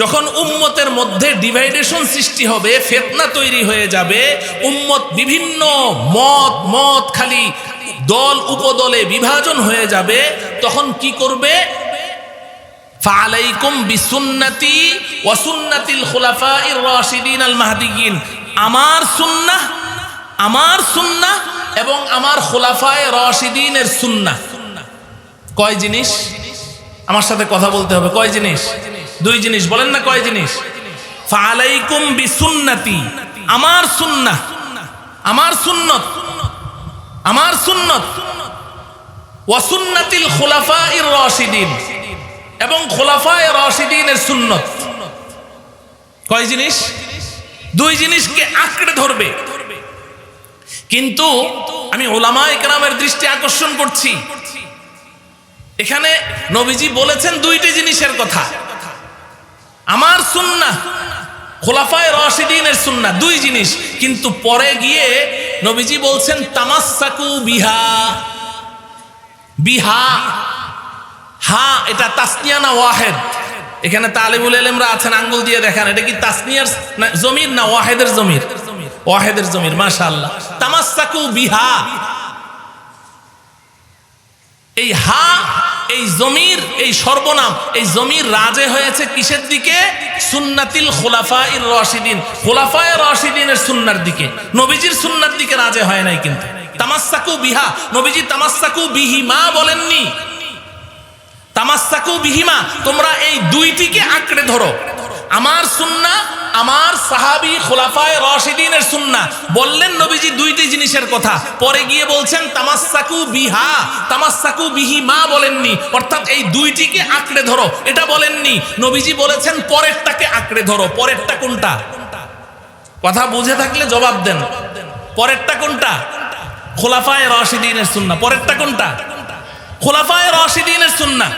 যখন উম্মতের মধ্যে ডিভাইডেশন সৃষ্টি হবে, ফিতনা তৈরি হয়ে যাবে, উম্মত বিভিন্ন মত খালি দল উপদলে বিভাজন হয়ে যাবে, তখন কি করবে? ফালাইকুম বিসুন্নতি ওয়া সুন্নাতিল খুলাফাইর রাশিদিন আল মাহদিয়িন, আমার সুন্নাহ এবং আমার খুলাফায়ে রাশিদিনের সুন্নাহ। কয় জিনিস? আমার সাথে কথা বলতে হবে। কয় জিনিস? দুই জিনিস। বলেন না কয় জিনিস? ফালাইকুম বিসুন্নতি, আমার সুন্নাহ, আমার সুন্নত, ওয়া সুন্নাতিল খুলাফাইর রাশিদিন, এবং খুলাফায়ে রাশিদিনের সুন্নত। কয় জিনিস? দুই জিনিসকে আঁকড়ে ধরবে। কিন্তু আমি উলামায়ে কেরামের দৃষ্টি আকর্ষণ করছি, এখানে নবীজি বলেছেন দুইটি জিনিসের কথা, আমার সুন্নাহ, খুলাফায়ে রাশিদিনের সুন্নাহ, দুই জিনিস। কিন্তু পরে গিয়ে নবীজি বলছেন তামাসসাকু বিহা, হা এটা তাসনিয়া না ওয়াহেদ? এখানে তালিবুল ইলমরা আছেন, আঙ্গুল দিয়ে দেখান এটা কি তাসনিয়ার জমির না ওয়াহেদের জমির? ওয়াহেদের জমির, মাশাআল্লাহ। তামাসসাকু বিহা, এই হা, এই জমির, এই সর্বনাম, এই জমির রাজে হয়েছে কিসের দিকে? সুন্নাতিল খুলাফাইর রাশিদিন, খুলাফায়ে রাশিদিনের সুন্নাহর দিকে, নবীজির সুন্নাহর দিকে রাজে হয় নাই। কিন্তু তামাসসাকু বিহা, নবীজি তামাসসাকু বিহিমা বলেননি, তামাসসাকু বিহিমা, তোমরা এই দুইটিকে আঁকড়ে ধরো। আমার সুন্নাহ, আমার সাহাবী খুলাফায়ে রাশিদিনের সুন্নাহ, বললেন নবীজি দুইটি জিনিসের কথা। পরে গিয়ে বলছেন তামাসসাকু বিহা, তামাসসাকু বিহিমা বলেননি, অর্থাৎ এই দুইটিকে আঁকড়ে ধরো এটা বলেননি। নবীজি বলেছেন পরেরটাকে আঁকড়ে ধরো। পরেরটা কোনটা? কথা বুঝে থাকলে জবাব দেন। পরেরটা কোনটা? খুলাফায়ে রাশিদিনের সুন্নাহ। পরেরটা কোনটা? খুলাফায়ে রাশিদিনের সুন্নাহ।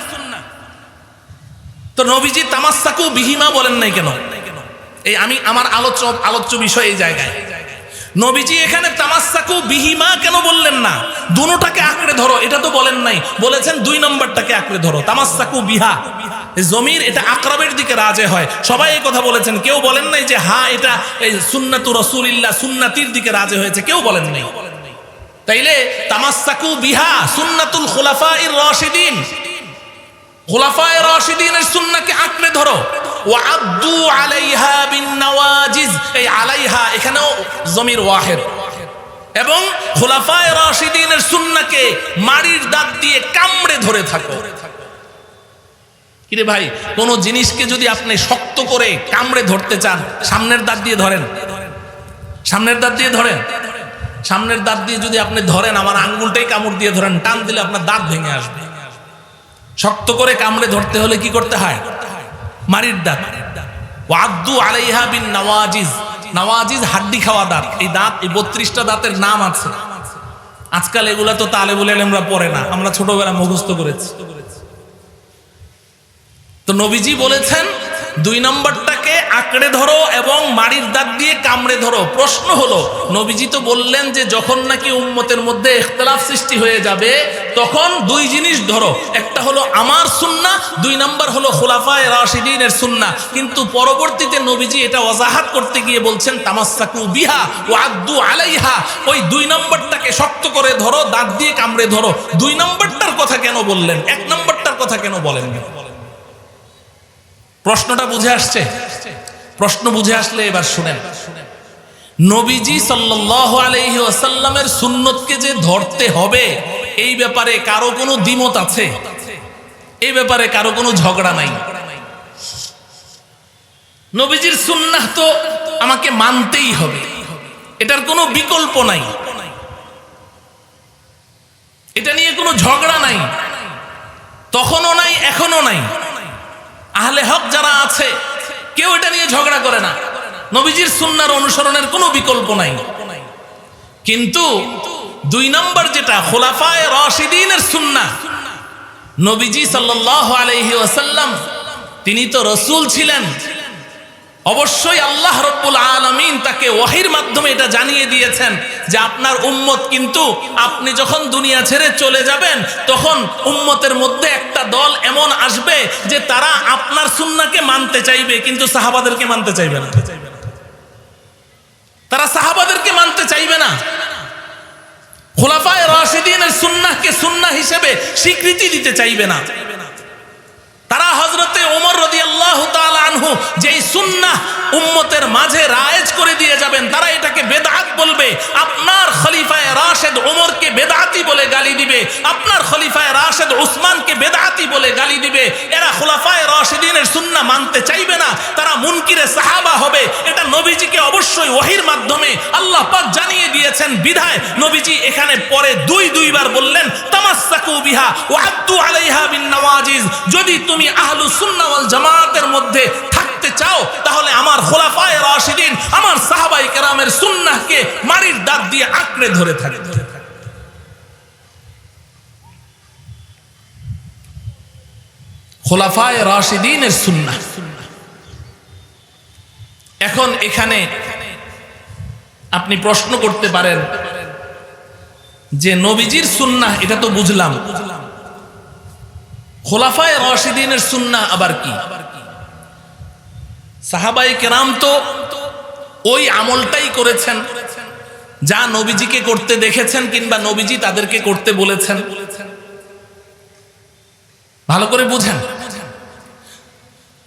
তো নবীজি তামাসসাকু বিহিমা বলেন নাই কেন? এই আমার আলোচ্য বিষয় এই জায়গায়। নবীজি এখানে তামাসসাকু বিহিমা কেন বললেন না? দুটোটাকে আঁকড়ে ধরো এটা তো বলেন নাই, বলেছেন দুই নম্বরটাকে আঁকড়ে ধরো, তামাসসাকু বিহা। জমির এটা আকরাবের দিকে রাজে হয়, সবাই এই কথা বলেছেন। কেউ বলেন নাই যে হ্যাঁ এটা এই সুন্নাতু রাসূলিল্লাহ, সুন্নাতির দিকে রাজে হয়েছে, কেউ বলেন নাই। তাইলে তামাসসাকু বিহা সুন্নাতুল খুলাফাইর রাশিদিন, খুলাফায়ে রাশিদিনের সুন্নাহকে আঁকড়ে ধরো। ওয়া আদ্দু আলাইহা বিন নওয়াজিজ, এই আলাইহা এখানেও জমির ওয়াহিদ, এবং খুলাফায়ে রাশিদিনের সুন্নাহকে মাড়ির দাঁত দিয়ে কামড়ে ধরে থাকো। কিরে ভাই, কোন জিনিসকে যদি আপনি শক্ত করে কামড়ে ধরতে চান, সামনের দাঁত দিয়ে ধরেন, সামনের দাঁত দিয়ে ধরেন, সামনের দাঁত দিয়ে যদি আপনি ধরেন, আমার আঙ্গুলটাই কামড় দিয়ে ধরেন, টান দিলে আপনার দাঁত ভেঙে আসবে। শক্ত করে কামড়ে ধরতে হলে কি করতে হয়? মাড়ির দাঁত। ওয়াদ্দু আলাইহা বিন নওয়াজিজ, নওয়াজিজ হাড্ডি খাওয়া দাঁত। এই দাঁত, এই 32টা দাঁতের নাম আছে। আজকাল এগুলা তো তালেবুল ইলমরা পড়ে না, আমরা ছোটবেলা মুখস্থ করেছি। তো নবীজি বলেছেন দুই নম্বরটাকে আঁকড়ে ধরো এবং মাড়ির দাঁত দিয়ে কামড়ে ধরো। প্রশ্ন হলো, নবীজি তো বললেন যে যখন নাকি উম্মতের মধ্যে ইখতিলাফ সৃষ্টি হয়ে যাবে তখন দুই জিনিস ধরো, একটা হলো আমার সুন্নাহ, দুই নম্বর হলো খুলাফায়ে রাশিদিনের সুন্নাহ। কিন্তু পরবর্তীতে নবীজি এটা ওয়াজাহাত করতে গিয়ে বলছেন তামাসসাকু বিহা ওয়া আদ্দু আলাইহা, ওই দুই নম্বরটাকে শক্ত করে ধরো, দাঁত দিয়ে কামড়ে ধরো। দুই নম্বরটার কথা কেন বললেন, এক নম্বরটার কথা কেন বলেন? প্রশ্নটা বুঝে আসছে? প্রশ্ন বুঝে আসলে এবার শুনেন, নবীজি সাল্লাল্লাহু আলাইহি ওয়াসাল্লামের সুন্নতকে যে ধরতে হবে এই ব্যাপারে কারো কোনো দ্বিমত আছে? এই ব্যাপারে কারো কোনো ঝগড়া নাই। নবীজির সুন্নাহ তো আমাকে মানতেই হবে, এটার কোনো বিকল্প নাই, এটা নিয়ে কোনো ঝগড়া নাই, তখনও নাই এখনো নাই। আহলে হক যারা আছে কেউ এটা নিয়ে ঝগড়া করে না, নবীজির সুন্নাহর অনুসরণের কোনো বিকল্প নাই। কিন্তু দুই নম্বর যেটা খুলাফায়ে রাশিদিনের সুন্নাহ, নবীজি সাল্লাল্লাহু আলাইহি ওয়াসাল্লাম তিনি তো রাসূল ছিলেন, অবশ্যই আল্লাহ রাব্বুল আলামিন তাকে ওহীর মাধ্যমে এটা জানিয়ে দিয়েছেন যে আপনার উম্মত কিন্তু আপনি যখন দুনিয়া ছেড়ে চলে যাবেন তখন উম্মতের মধ্যে একটা দল এমন আসবে যে তারা আপনার সুন্নাহকে মানতে চাইবে কিন্তু সাহাবাদেরকে মানতে চাইবে না। তারা সাহাবাদেরকে মানতে চাইবে না, খুলাফায়ে রাশিদিনের সুন্নাহকে সুন্নাহ হিসেবে স্বীকৃতি দিতে চাইবে না। তারা হযরতে ওমর রাদিয়াল্লাহু তাআলা আনহু যেই সুন্নাহ উম্মতের মাঝে রায়েজ করে দিয়ে যাবেন, তারা এটাকে বেদআত বলবে। আপনার খলিফায়ে রাশেদ ওমরকে বেদআতি বলে গালি দিবে, আপনার খলিফায়ে রাশেদ উসমানকে বেদআতি বলে গালি দিবে। এরা খুলাফায়ে রাশিদিনের সুন্নাহ মানতে চাইবে না, তারা মুনকিরে সাহাবা হবে। এটা নবীজিকে অবশ্যই ওহীর মাধ্যমে আল্লাহ পাক জানিয়ে দিয়েছেন বিধায় নবীজি এখানে পরে দুইবার বললেন তামাসসাকু বিহা ওয়া আদ্দু আলাইহা বিন নওয়াজিজ। যদি তুমি আহলুস সুন্নাহ ওয়াল জামাতের মধ্যে থাকতে চাও তাহলে আমার খুলাফায়ে রাশিদিন, আমার সাহাবায়ে কেরামের সুন্নাহকে মারির দাঁত দিয়ে আঁকড়ে ধরে থাকবে। খুলাফায়ে রাশিদিনের সুন্নাহ। এখন এখানে আপনি প্রশ্ন করতে পারেন যে নবীজির সুন্নাহ এটা তো বুঝলাম, খুলাফায়ে রাশিদিনের সুন্নাহ আবার কি? সাহাবায়ে কেরাম তো ওই আমলটাই করেছেন যা নবীজিকে করতে দেখেছেন কিংবা নবীজি তাদেরকে করতে বলেছেন। ভালো করে বুঝেন,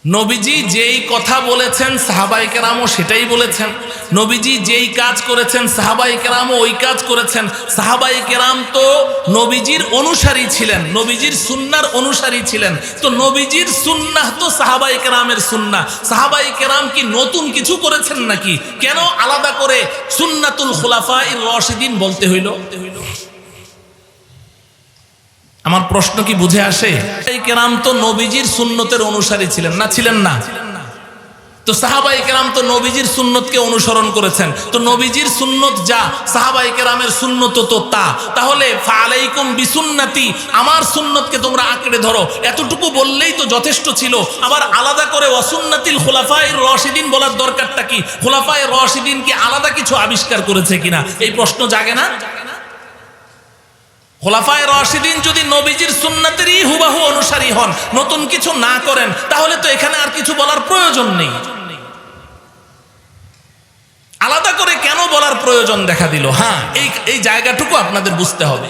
নবীজি যেই কথা বলেছেন সাহাবায়ে কেরামও সেটাই বলেছেন, নবীজি যেই কাজ করেছেন সাহাবায়ে কেরামও ওই কাজ করেছেন। সাহাবায়ে কেরাম তো নবীজির অনুসারী ছিলেন, নবীজির সুন্নাহর অনুসারী ছিলেন। তো নবীজির সুন্নাহ তো সাহাবায়ে কেরামের সুন্নাহ। সাহাবায়ে কেরাম কি নতুন কিছু করেছেন নাকি? কেন আলাদা করে সুন্নাতুল খুলাফায়ে রাশিদিন বলতে হইল? আমার প্রশ্ন কি বুঝে আসে? সাহাবায়ে কেরাম তো নবীজির সুন্নতের অনুসারী ছিলেন না, ছিলেন না? তো সাহাবায়ে কেরাম তো নবীজির সুন্নতকে অনুসরণ করেছেন। তো নবীজির সুন্নত যা, সাহাবায়ে কেরামের সুন্নত তো তা। তাহলে ফালাইকুম বিসুন্নতি, আমার সুন্নতকে তোমরা আঁকড়ে ধরো, এতটুকু বললেই তো যথেষ্ট ছিল। আবার আলাদা করে ওয়াসুন্নাতিল খুলাফায়ে রাশিদিন বলার দরকারটা কি? খুলাফায়ে রাশিদিন কি আলাদা কিছু আবিষ্কার করেছে কিনা এই প্রশ্ন জাগে না? খুলাফায়ে রাশিদিন যদি নবীজির সুন্নাতেরই হুবহু অনুসারী হন, নতুন কিছু না করেন, তাহলে তো এখানে আর কিছু বলার প্রয়োজন নেই। আলাদা করে কেন বলার প্রয়োজন দেখা দিল? হ্যাঁ, এই জায়গাটুকু আপনাদের বুঝতে হবে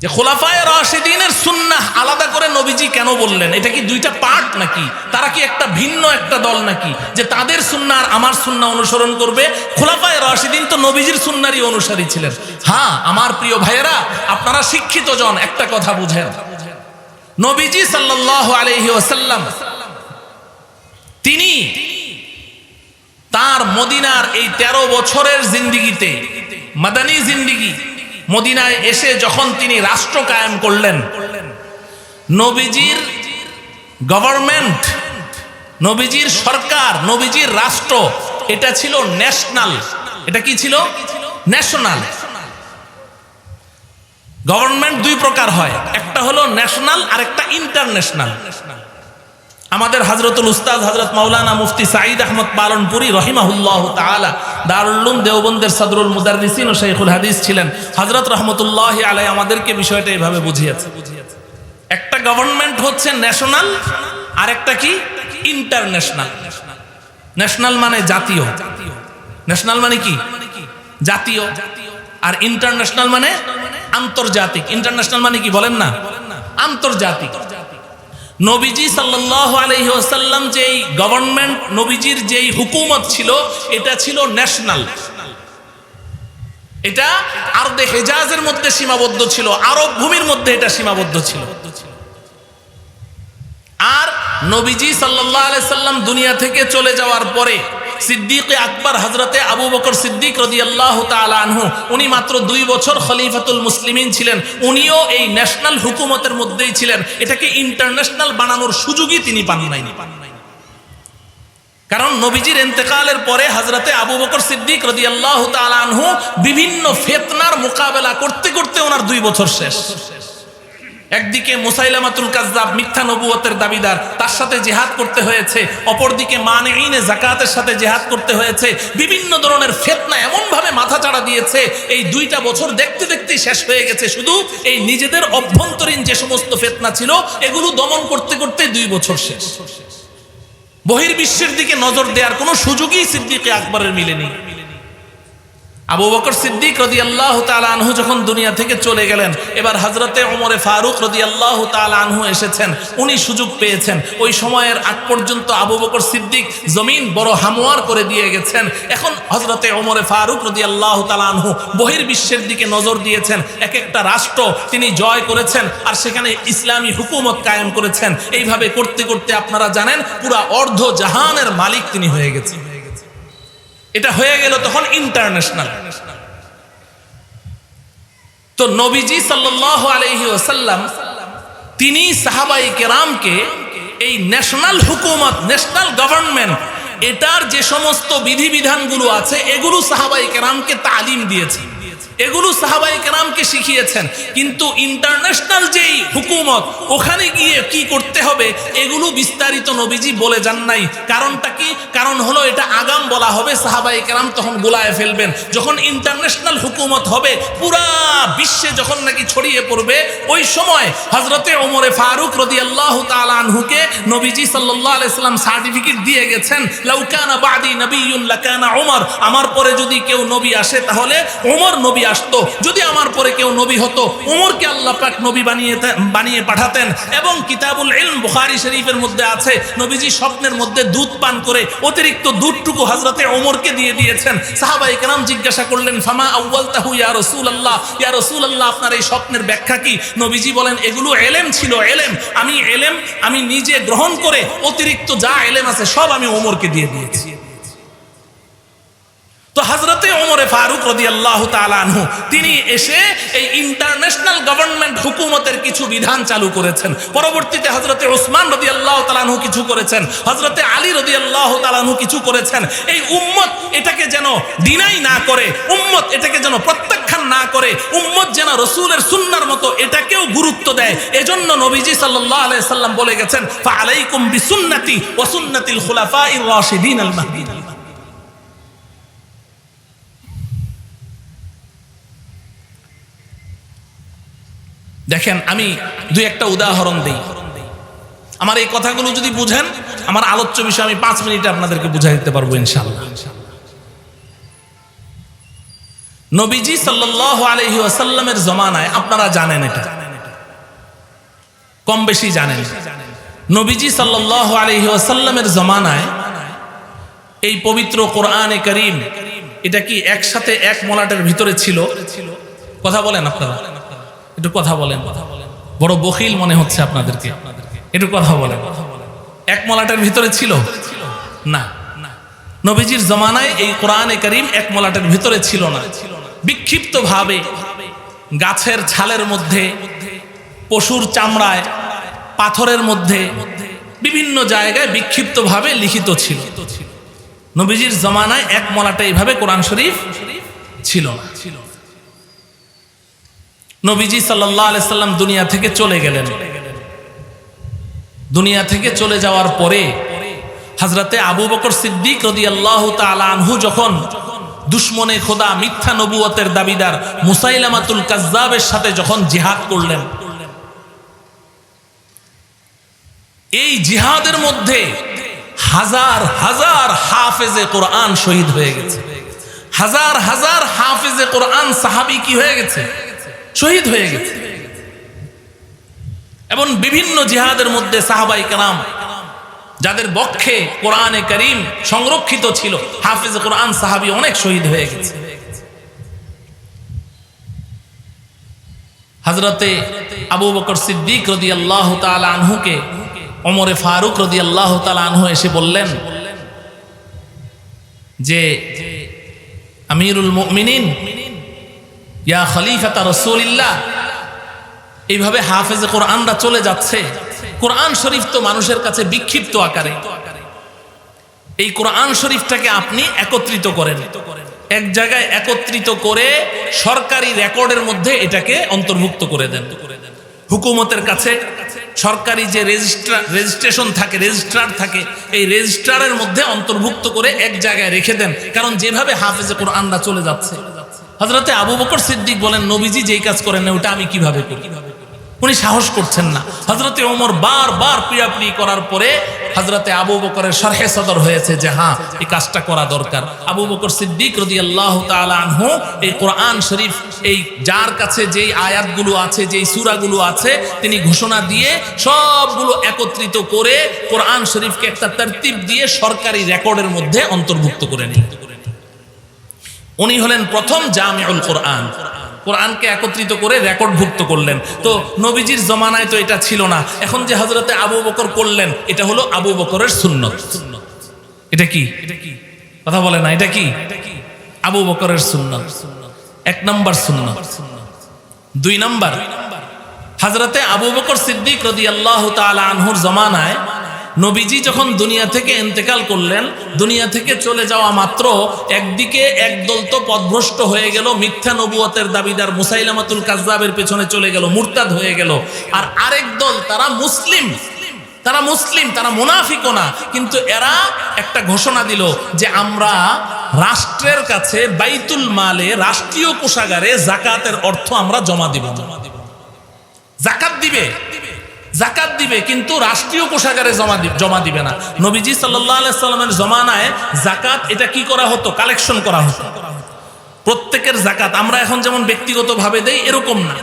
যে খুলাফায়ে রাশিদিনের সুন্নাহ আলাদা করে নবীজি কেন বললেন? এটা কি দুইটা পার্ট নাকি? তারা কি একটা ভিন্ন একটা দল নাকি যে তাদের সুন্নাহ আর আমার সুন্নাহ অনুসরণ করবে? খুলাফায়ে রাশিদিন তো নবীজির সুন্নাহরই অনুসারী ছিলেন। হ্যাঁ আমার প্রিয় ভাইয়েরা, আপনারা শিক্ষিত জন, একটা কথা বুঝেন, নবীজি সাল্লাল্লাহু আলাইহি ওয়াসাল্লাম তিনি তার মদিনার এই 13 বছরের জিন্দেগিতে, মাদানী জিন্দেগি, মদিনায় এসে যখন তিনি রাষ্ট্র কায়েম করলেন, নবীজির গভর্নমেন্ট, নবীজির সরকার, নবীজির রাষ্ট্র এটা ছিল ন্যাশনাল। এটা কি ছিল? ন্যাশনাল। গভর্নমেন্ট দুই প্রকার হয়, একটা হলো ন্যাশনাল আর একটা ইন্টারন্যাশনাল। আমাদের হযরতুল উস্তাদ হযরত মাওলানা মুফতি সাঈদ আহমদ পালনপুরি রহিমাহুল্লাহ তাআলা দারুল উলুম দেওবন্দের সদরুল মুদাররিসিন ও শাইখুল হাদিস ছিলেন। হযরত রাহমাতুল্লাহি আলাইহি আমাদেরকে বিষয়টা এইভাবে বুঝিয়েছে, একটা গভর্নমেন্ট হচ্ছে ন্যাশনাল আর একটা কি ইন্টারন্যাশনাল। ন্যাশনাল মানে জাতীয়, ন্যাশনাল মানে কি জাতীয়, আর ইন্টারন্যাশনাল মানে আন্তর্জাতিক। ইন্টারন্যাশনাল মানে কি বলেন না? আন্তর্জাতিক। নবীজি সাল্লাল্লাহু আলাইহি ওয়াসাল্লাম যেই গভর্নমেন্ট, নবীজির যেই হুকুমত ছিল এটা ছিল ন্যাশনাল। এটা আরদে হেজাজের মধ্যে সীমাবদ্ধ ছিল, আরব ভূমির মধ্যে এটা সীমাবদ্ধ ছিল। আর নবীজি সাল্লাল্লাহু আলাইহি সাল্লাম দুনিয়া থেকে চলে যাওয়ার পরে সিদ্দিকে আকবর হযরতে আবু বকর সিদ্দিক রাদিয়াল্লাহু তাআলা আনহু, উনি মাত্র 2 বছর খলিফাতুল মুসলিমিন ছিলেন। উনিও এই ন্যাশনাল হুকুমতের মধ্যেই ছিলেন, এটাকে ইন্টারন্যাশনাল বানানোর সুযোগই তিনি পান নাই। কারণ নবীজির ইন্তেকালের পরে হযরতে আবু বকর সিদ্দিক রাদিয়াল্লাহু তাআলা আনহু বিভিন্ন ফিতনার মোকাবেলা করতে করতে ওনার 2 বছর শেষ। একদিকে মুসাইলামাতুল কাজ্জাব মিথ্যা নবুয়তের দাবিদার, তার সাথে জিহাদ করতে হয়েছে। অপরদিকে মানেইনে যাকাতের সাথে জিহাদ করতে হয়েছে। বিভিন্ন ধরনের ফিতনা এমন ভাবে মাথাচাড়া দিয়েছে, এই 2টা বছর দেখতে দেখতেই শেষ হয়ে গেছে। শুধু এই নিজেদের অভ্যন্তরীণ যে সমস্ত ফিতনা ছিল এগুলো দমন করতে করতে 2 বছর শেষ। বহির্বিশ্বের দিকে নজর দেওয়ার কোনো সুযোগই সিদ্দিকে আকবরের মিলেনি। আবু বকর সিদ্দিক রাদিয়াল্লাহু তাআলা আনহু যখন দুনিয়া থেকে চলে গেলেন, এবার হযরতে ওমরে ফারুক রাদিয়াল্লাহু তাআলা আনহু এসেছেন, উনি সুযোগ পেয়েছেন। ওই সময়ের আগ পর্যন্ত আবু বকর সিদ্দিক জমিন বড় হামওয়ার করে দিয়ে গেছেন। এখন হযরতে ওমরে ফারুক রাদিয়াল্লাহু তাআলা আনহু বহির্বিশ্বের দিকে নজর দিয়েছেন। এক একটা রাষ্ট্র তিনি জয় করেছেন আর সেখানে ইসলামী হুকুমত কায়েম করেছেন। এইভাবে করতে করতে আপনারা জানেন পুরা অর্ধ জাহানের মালিক তিনি হয়ে গেছেন। এটা হয়ে গেল তখন ইন্টারন্যাশনাল। তো নবীজি সাল্লাল্লাহু আলাইহি ওয়াসাল্লাম তিনি সাহাবায়ে কেরামকে এই ন্যাশনাল হুকুমত, ন্যাশনাল গভর্নমেন্ট, এটার যে সমস্ত বিধিবিধানগুলো আছে এগুলো সাহাবায়ে কেরামকে তালিম দিয়েছেন, এগুলো সাহাবায়ে কেরামকে শিখিয়েছেন। কিন্তু ইন্টারন্যাশনাল যেই হুকুমত, ওখানে গিয়ে কি করতে হবে এগুলো বিস্তারিত নবীজি বলে যান নাই। কারণটা কি? কারণ হলো এটা আগাম বলা হবে, সাহাবায়ে কেরাম তখন গোলায় ফেলবেন। যখন ইন্টারন্যাশনাল হুকুমত হবে, পুরা বিশ্বে যখন নাকি ছড়িয়ে পড়বে, ওই সময় হযরতে ওমরে ফারুক রাদিয়াল্লাহু তাআলা আনহুকে নবীজি সাল্লাল্লাহু আলাইহি সাল্লাম সার্টিফিকেট দিয়ে গেছেন, লাউ কানা বাদি নবিয়্যুন লাকানা ওমর, আমার পরে যদি কেউ নবী আসে তাহলে ওমর নবী আসতো। যদি আমার পরে কেউ নবী হতো, ওমরকে আল্লাহ পাক নবী বানিয়ে পাঠাতেন। এবং কিতাবুল ইলম বুখারী শরীফের মধ্যে আছে, নবীজি স্বপ্নের মধ্যে দুধ পান করে অতিরিক্ত দুধটুকু হযরতে ওমরকে দিয়ে দিয়েছেন। সাহাবায়ে কেরাম জিজ্ঞাসা করলেন, ফামা আউয়ালতাহু ইয়া রাসূলুল্লাহ, ইয়া রাসূলুল্লাহ আপনার এই স্বপ্নের ব্যাখ্যা কি? নবীজি বলেন, এগুলো ইলম ছিল, ইলম আমি নিজে গ্রহণ করে অতিরিক্ত যা ইলম আছে সব আমি ওমরকে দিয়ে দিয়েছি। তো হযরতে ওমরে ফারুক রাদিয়াল্লাহু তাআলা আনহু তিনি এসে এই ইন্টারন্যাশনাল গভর্নমেন্ট হুকুমতের কিছু বিধান চালু করেছেন। পরবর্তীতে হযরতে ওসমান রাদিয়াল্লাহু তাআলা আনহু কিছু করেছেন, হযরতে আলী রাদিয়াল্লাহু তাআলা আনহু কিছু করেছেন। এই উম্মত এটাকে যেন ডিনাই না করে, উম্মত এটাকে যেন প্রত্যাখ্যান না করে, উম্মত যেন রাসূলের সুন্নাহর মতো এটাকেও গুরুত্ব দেয়। এজন্য নবীজি সাল্লাল্লাহু আলাইহি সাল্লাম বলে গেছেন, ফাআলাইকুম বিসুন্নতি ওয়া সুন্নাতিল খুলাফাইর রাশিদিন আল মাহদিয়িন। দেখেন, আমি 2-1টা উদাহরণ দেই। আমার এই কথাগুলো যদি বুঝেন, আমার আলোচ্য বিষয় আমি 5 মিনিটে আপনাদেরকে বুঝাই দিতে পারবো ইনশাআল্লাহ। নবীজি সাল্লাল্লাহু আলাইহি ওয়াসাল্লামের জমানায়, আপনারা জানেন, এটা কম বেশি জানেন, নবীজি সাল্লাল্লাহু আলাইহি ওয়াসাল্লামের জমানায় এই পবিত্র কোরআনে কারীম এটা কি একসাথে এক মলাটের ভিতরে ছিল? কথা বলেন আপনারা, একটু কথা বলেন। বড় বখিল মনে হচ্ছে আপনাদেরকে, একটু কথা বলেন। এক মলাটের ভিতরে ছিল না। নবীজির জমানায় এই কোরআনে কারীম এক মলাটের ভিতরে ছিল না। বিক্ষিপ্ত ভাবে গাছের ছালের মধ্যে, পশুর চামড়ায়, পাথরের মধ্যে, বিভিন্ন জায়গায় বিক্ষিপ্ত ভাবে লিখিত ছিল। নবীজির জমানায় এক মলাটে এইভাবে কোরআন শরীফ ছিল না। নবীজি সাল্লাল্লাহু আলাইহি সাল্লাম দুনিয়া থেকে চলে গেলেন। দুনিয়া থেকে চলে যাওয়ার পরে হযরতে আবু বকর সিদ্দিক রাদিয়াল্লাহু তাআলা আনহু যখন দুশমনে খোদা, মিথ্যা নবুয়তের দাবিদার মুসাইলামাতুল কাজ্জাবের সাথে যখন জিহাদ করলেন, এই জিহাদের মধ্যে হাজার হাজার হাফেজে কোরআন শহীদ হয়ে গেছে। হাজার হাজার হাফেজে কোরআন সাহাবী কি হয়ে গেছে? শহীদ হয়ে গেছে। এবং বিভিন্ন জিহাদের মধ্যে সাহাবায়ে কেরাম যাদের বক্ষে কোরআনে কারীম সংরক্ষিত ছিল, হাফেজ কোরআন সাহাবী অনেক শহীদ হয়ে গেছে। হযরতে আবু বকর সিদ্দিক রাদিয়াল্লাহু তাআলা আনহুকে ওমরে ফারুক রাদিয়াল্লাহু তাআলা আনহু এসে বললেন যে, আমিরুল মুমিনিন, ইয়া খলিফাতা রাসূলিল্লাহ, এইভাবে হাফেজে কোরআনরা চলে যাচ্ছে। কোরআন শরীফ তো মানুষের কাছে বিক্ষিপ্ত আকারে, এই কোরআন শরীফটাকে আপনি একত্রিত করেন, এক জায়গায় একত্রিত করে সরকারি রেকর্ডের মধ্যে এটাকে অন্তর্ভুক্ত করে দেন। হুকুমতের কাছে সরকারি যে রেজিস্ট্রেশন থাকে, রেজিস্ট্রার থাকে, এই রেজিস্ট্রারের মধ্যে অন্তর্ভুক্ত করে এক জায়গায় রেখে দেন। কারণ যেভাবে হাফেজে কোরআনরা চলে যাচ্ছে, হযরতে আবু বকর সিদ্দিক বলেন নবীজি যেই কাজ করেন না ওটা আমি কিভাবে করি, উনি সাহস করছেন না। হযরতে ওমর বারবার পিড়াপিড়ি করার পরে হযরতে আবু বকরের শরহে সদর হয়েছে যে হ্যাঁ এই কাজটা করা দরকার। আবু বকর সিদ্দিক রাদিয়াল্লাহু তাআলা আনহু এই কোরআন শরীফ, এই যার কাছে যেই আয়াতগুলো আছে, যেই সূরাগুলো আছে, তিনি ঘোষণা দিয়ে সবগুলো একত্রিত করে কোরআন শরীফকে একটা তরতিব দিয়ে সরকারি রেকর্ডের মধ্যে অন্তর্ভুক্ত করে নেন। উনি হলেন প্রথম জামিউল কোরআন, কোরআনকে একত্রিত করে রেকর্ডভুক্ত করলেন। তো নবীজির জমানায় তো এটা ছিল না, এখন যে হযরতে আবু বকর করলেন এটা হলো আবু বকরের সুন্নত। এটা কি কথা বলে না, এটা কি আবু বকরের সুন্নত, এক নম্বর সুন্নত। দুই নম্বর, হযরতে আবু বকর সিদ্দিক রাদিয়াল্লাহু তাআলা আনহুর জমানায় নবীজি যখন দুনিয়া থেকে ইন্তেকাল করলেন, দুনিয়া থেকে চলে যাওয়া মাত্র একদিকে একদল তো পথভ্রষ্ট হয়ে গেল, মিথ্যা নবুয়তের দাবিদার মুসাইলামাতুল কাজ্জাবের পেছনে চলে গেল, মুরতাদ হয়ে গেল। আর আরেক দল তারা মুসলিম, তারা মুনাফিকও না, কিন্তু এরা একটা ঘোষণা দিল যে আমরা রাষ্ট্রের কাছে বাইতুল মালে, রাষ্ট্রীয় কোষাগারে যাকাতের অর্থ আমরা জমা দিব। যাকাত দিবে কিন্তু রাষ্ট্রীয় কোষাগারে জমা দিবে না। নবীজি সাল্লাল্লাহু আলাইহি সাল্লামের জমানায় যাকাত এটা কি করা হতো, কালেকশন করা হতো। প্রত্যেকের যাকাত আমরা এখন যেমন ব্যক্তিগতভাবে দেই এরকম না,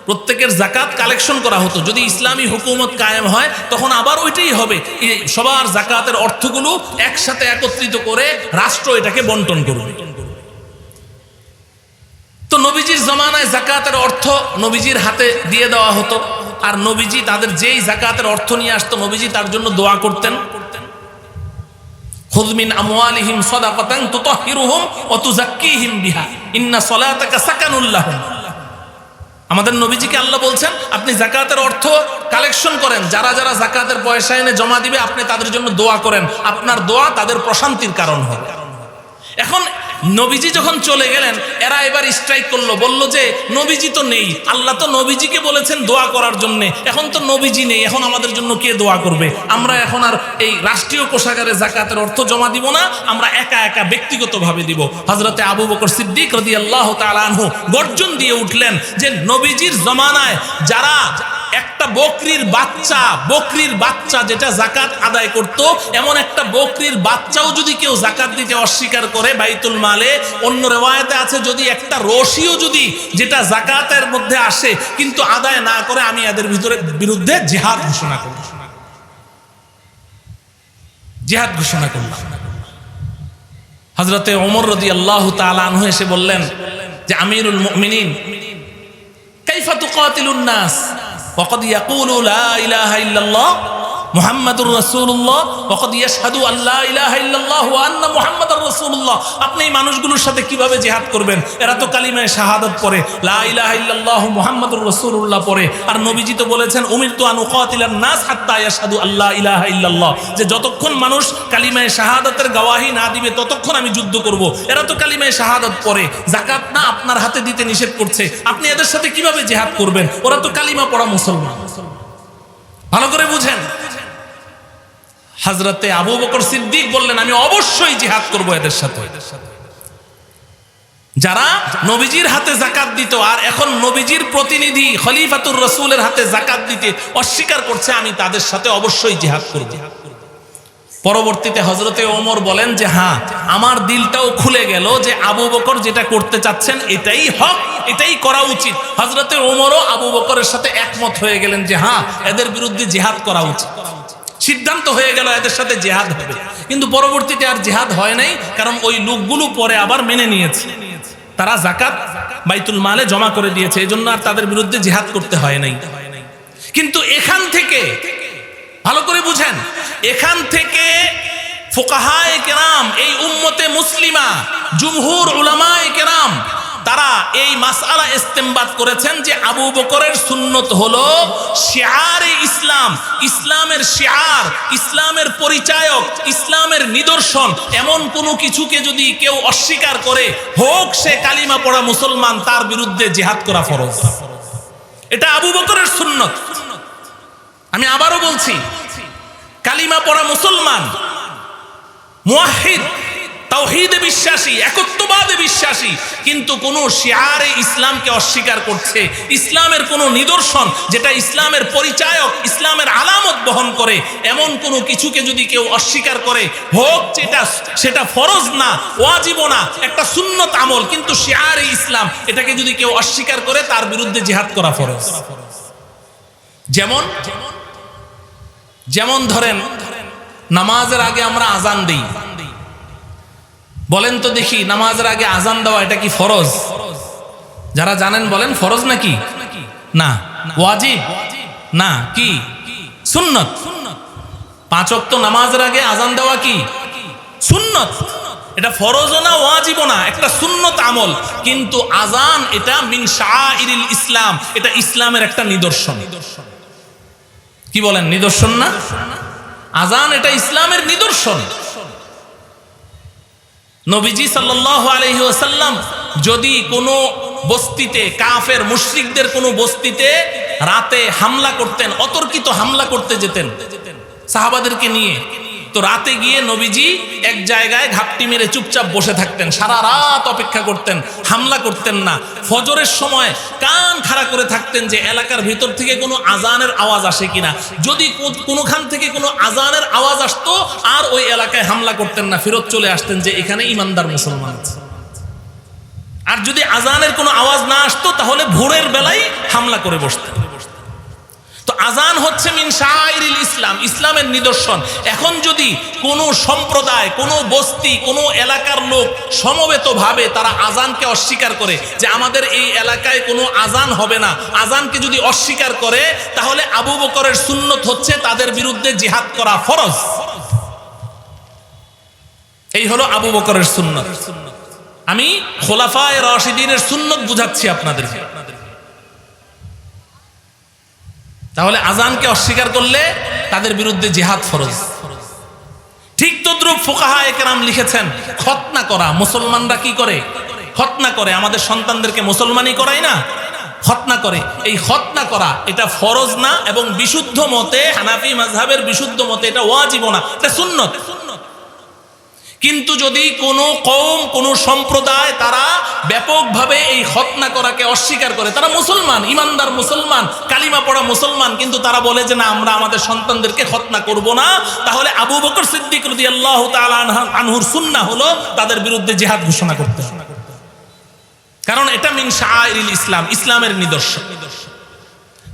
প্রত্যেকের যাকাত কালেকশন করা হতো। যদি ইসলামী হুকুমত কায়েম হয় তখন আবার ওইটাই হবে, সবার যাকাতের অর্থগুলো একসাথে একত্রিত করে রাষ্ট্র এটাকে বন্টন করবে। তো নবীজির জমানায় যাকাতের অর্থ নবীজির হাতে দিয়ে দেওয়া হতো, আর নবীজি তাদের যেই যাকাতের অর্থ নিয়ে আসতো নবীজি তার জন্য দোয়া করতেন, খুয মিন আমওয়ালিহিম সাদাকাতান তুতাহহিরুহুম ওয়া তুযাক্কিহিম বিহা ইন্না সলাতাকা সাকানুল লাহুম। আমাদের নবীজিকে আল্লাহ বলছেন আপনি যাকাতের অর্থ কালেকশন করেন, যারা যারা যাকাতের পয়সা এনে জমা দিবে আপনি তাদের জন্য দোয়া করেন, আপনার দোয়া তাদের প্রশান্তির কারণ হবে। এখন নবীজি যখন চলে গেলেন এরা এবার স্ট্রাইক করলো, বলল যে নবীজি তো নেই, আল্লাহ তো নবীজিকে বলেছেন দোয়া করার জন্য, এখন তো নবীজি নেই, এখন আমাদের জন্য কে দোয়া করবে? আমরা এখন আর এই রাষ্ট্রীয় কোষাগারে যাকাতের অর্থ জমা দিব না, আমরা একা একা ব্যক্তিগতভাবে দিব। হযরতে আবু বকর সিদ্দিক রাদিয়াল্লাহু তাআলা আনহু গর্জন দিয়ে উঠলেন যে নবীজির জমানায় যারা একটা বকরির বাচ্চা যেটা যাকাত আদায় করত, এমন একটা বকরির বাচ্চাও যদি কেউ যাকাত দিতে অস্বীকার করে বাইতুল মালে, অন্য রিওয়ায়াতে আছে যদি একটা রশিও যদি যেটা যাকাতের মধ্যে আসে কিন্তু আদায় না করে, আমি এদের বিরুদ্ধে জিহাদ ঘোষণা করব। হযরতে ওমর রাদিয়াল্লাহু তাআলা আনহু এসে বললেন যে আমিরুল মুমিনিন কাইফা তুকাতিলুন নাস ওয়াকাদ ইয়াকুলু লা ইলাহা ইল্লাল্লাহ মুহাম্মাদুর রাসূলুল্লাহ ওয়াকাদ ইয়াশহাদু আল্লা ইলাহা ইল্লাল্লাহ ওয়া আন্না মুহাম্মাদার রাসূলুল্লাহ। আপনি এই মানুষগুলোর সাথে কিভাবে জিহাদ করবেন? এরা তো কালিমায়ে শাহাদাত পড়ে, লা ইলাহা ইল্লাল্লাহ মুহাম্মাদুর রাসূলুল্লাহ পড়ে, আর নবীজি তো বলেছেন উমিরতু আন উকাতিলান নাস হাত্তা ইয়াশহাদু আল্লা ইলাহা ইল্লাল্লাহ, যে যতক্ষণ মানুষ কালিমায়ে শাহাদাতের গওয়াহি না দিবে ততক্ষণ আমি যুদ্ধ করব। এরা তো কালিমায়ে শাহাদাত পড়ে, যাকাত না আপনার হাতে দিতে নিষেধ করছে, আপনি এদের সাথে কিভাবে জিহাদ করবেন? ওরা তো কালিমা পড়া মুসলমান। ভালো করে বুঝেন। হযরতে আবু বকর সিদ্দিক বললেন আমি অবশ্যই জিহাদ করব এদের সাথে, যারা নবীজির হাতে যাকাত দিত আর এখন নবীজির প্রতিনিধি খলিফাতুর রাসূলের হাতে যাকাত দিতে অস্বীকার করছে, আমি তাদের সাথে অবশ্যই জিহাদ করব। পরবর্তীতে হযরতে ওমর বলেন যে হ্যাঁ, আমার দিলটাও খুলে গেল যে আবু বকর যেটা করতে চাচ্ছেন এটাই হক, এটাই করা উচিত। হযরতে ওমরও আবু বকরের সাথে একমত হয়ে গেলেন যে হ্যাঁ, এদের বিরুদ্ধে জিহাদ করা উচিত। সিদ্ধান্ত হয়ে গেল এদের সাথে জিহাদ হবে। কিন্তু পরবর্তীতে আর জিহাদ হয় নাই, কারণ ওই লোকগুলো পরে আবার মেনে নিয়েছে, তারা যাকাত বাইতুল মালে জমা করে দিয়েছে, এজন্য আর তাদের বিরুদ্ধে জিহাদ করতে হয় নাই। কিন্তু এখান থেকে ভালো করে বুঝেন, এখান থেকে ফুকাহায়ে কেরাম, এই উম্মতে মুসলিমা, জুমহুর উলামায়ে কেরাম, তারা এই মাসআলা ইস্তেমবাত করেছেন যে আবু বকরের সুন্নত হলো শিআরে ইসলাম, ইসলামের শিআর, ইসলামের পরিচায়ক, ইসলামের নিদর্শন। এমন কোনো কিছুকে যদি কেউ অস্বীকার করে, হোক সে কালিমা পড়া মুসলমান, তার বিরুদ্ধে জিহাদ করা ফরজ। এটা আবু বকরের সুন্নত। আমি আবারও বলছি, কালিমা পড়া মুসলমান, মুওয়াহিদ, তাওহীদে বিশ্বাসী, একত্ববাদে বিশ্বাসী, কিন্তু কোন শিয়ারে ইসলামকে অস্বীকার করছে, ইসলামের কোন নিদর্শন যেটা ইসলামের পরিচায়ক, ইসলামের আলামত বহন করে, এমন কোনো কিছুকে যদি কেউ অস্বীকার করে, হোক সেটা ফরজ না, ওয়াজিবও না, একটা সুন্নত আমল, কিন্তু শিয়ারে ইসলাম এটাকে যদি কেউ অস্বীকার করে, তার বিরুদ্ধে জিহাদ করা ফরজ। যেমন ধরেন নামাজের আগে আমরা আজান দিই, বলেন তো দেখি নামাজের আগে আজান দেওয়া এটা কি ফরজ? যারা জানেন বলেন ফরজ নাকি? না। ওয়াজিব? না। কি? সুন্নত। 5 ওয়াক্ত নামাজের আগে আজান দেওয়া কি সুন্নত? এটা ফরজও না, ওয়াজিবও না, একটা সুন্নত আমল, কিন্তু আজান এটা মিন শাআইরিল ইসলাম, এটা ইসলামের একটা নিদর্শন। কি বলেন, নিদর্শন না? আজান এটা ইসলামের নিদর্শন। নবীজি সাল্লাল্লাহু আলাইহি ওয়াসাল্লাম যদি কোনো বস্তিতে, কাফের মুশরিকদের কোনো বস্তিতে রাতে হামলা করতেন, অতর্কিত হামলা করতে যেতেন সাহাবাদেরকে নিয়ে, তো রাতে গিয়ে নবীজি এক জায়গায় ঘাপটি মেরে চুপচাপ বসে থাকতেন, সারা রাত অপেক্ষা করতেন, হামলা করতেন না। ফজরের সময় কান খাড়া করে থাকতেন যে এলাকার ভিতর থেকে কোনো আজানের আওয়াজ আসে কিনা, যদি কোনোখান থেকে কোনো আজানের আওয়াজ আসতো আর ওই এলাকায় হামলা করতেন না, ফেরত চলে আসতেন যে এখানে ইমানদার মুসলমান আছে। আর যদি আজানের কোনো আওয়াজ না আসতো তাহলে ভোরের বেলায় হামলা করে বসতেন। তো আজান হচ্ছে মিন শাআইরিল ইসলাম, ইসলামের নিদর্শন। এখন যদি কোনো সম্প্রদায়, কোনো বস্তি, কোনো এলাকার লোক সমবেতভাবে তারা আজানকে অস্বীকার করে, যে আমাদের এই এলাকায় কোনো আজান হবে না, আজানকে যদি অস্বীকার করে, তাহলে আবু বকরের সুন্নত হচ্ছে তাদের বিরুদ্ধে জিহাদ করা ফরজ। এই হলো আবু বকরের সুন্নত। আমি খোলাফায়ে রাশিদিনের সুন্নত বুঝাচ্ছি আপনাদেরকে। তাহলে আজানকে অস্বীকার করলে তাদের বিরুদ্ধে জিহাদ ফরজ। ঠিক তদ্রুপ ফুকাহায়ে কেরাম লিখেছেন, খতনা করা, মুসলমানরা কি করে? খতনা করে, আমাদের সন্তানদেরকে মুসলমানই করায় না, খতনা করে। এই খতনা করা এটা ফরজ না, এবং বিশুদ্ধ মতে, হানাফি মাযহাবের বিশুদ্ধ মতে এটা ওয়াজিব না, এটা সুন্নত। কিন্তু যদি কোনো কওম, কোনো সম্প্রদায় তারা ব্যাপকভাবে এই খতনা করাকে অস্বীকার করে, তারা মুসলমান, ইমানদার মুসলমান, কালিমা পড়া মুসলমান, কিন্তু তারা বলে যে না, আমরা আমাদের সন্তানদেরকে খতনা করব না, তাহলে আবু বকর সিদ্দিক রাদিয়াল্লাহু তাআলা আনহুর সুন্নাহ হলো তাদের বিরুদ্ধে জিহাদ ঘোষণা করতে হবে, কারণ এটা মিন শাআইরিল ইসলাম, ইসলামের নিদর্শন।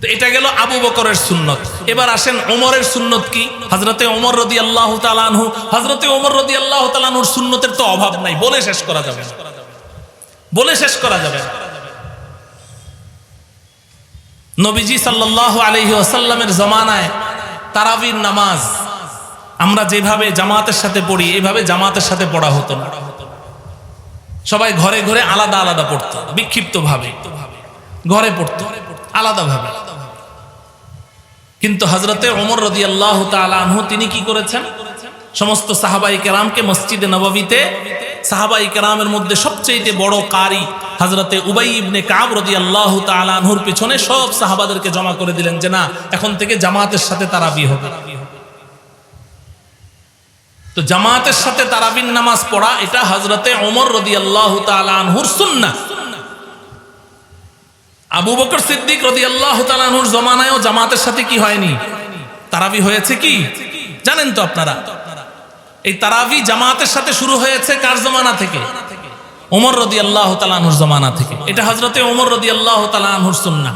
তো এটা গেল আবু বকরের সুন্নত। এবার আসেন ওমরের সুন্নত কি? হযরতে ওমর রাদিয়াল্লাহু তাআলা আনহু, হযরতে ওমর রাদিয়াল্লাহু তাআলা আনহুর সুন্নতের তো অভাব নাই, বলে শেষ করা যাবে না, বলে শেষ করা যাবে না। নবীজি সাল্লাল্লাহু আলাইহি ওয়াসাল্লামের জামানায় তারাবির নামাজ আমরা যেভাবে জামাতের সাথে পড়ি, এভাবে জামাতের সাথে পড়া হতো না। সবাই ঘরে ঘরে আলাদা আলাদা পড়তো, বিক্ষিপ্তভাবে ঘরে পড়তো আলাদাভাবে। কিন্তু হযরতে ওমর রাদিয়াল্লাহু তাআলা আনহু তিনি কি করেছেন? সমস্ত সাহাবায়ে কেরামকে মসজিদে নববীতে, সাহাবায়ে কেরামের মধ্যে সবচেয়ে বড় কারি হযরতে উবাই ইবনে কাব রাদিয়াল্লাহু তাআলা আনহুর পিছনে সব সাহাবাদেরকে জমা করে দিলেন যে না, এখন থেকে জামাতের সাথে তারাবি হবে। তো জামাতের সাথে তারাবির নামাজ পড়া এটা হযরতে ওমর রাদিয়াল্লাহু তাআলা আনহুর সুন্নাহ। আবু বকর সিদ্দিক রাদিয়াল্লাহু তাআলা আনহুর জামানায়ও জামাতের সাথে কি হয়নি? তারাবি হয়েছে কি জানেন তো আপনারা? এই তারাবি জামাতের সাথে শুরু হয়েছে কার জামানা থেকে? ওমর রাদিয়াল্লাহু তাআলা আনহুর জামানা থেকে। এটা হযরতে ওমর রাদিয়াল্লাহু তাআলা আনহুর সুন্নাহ।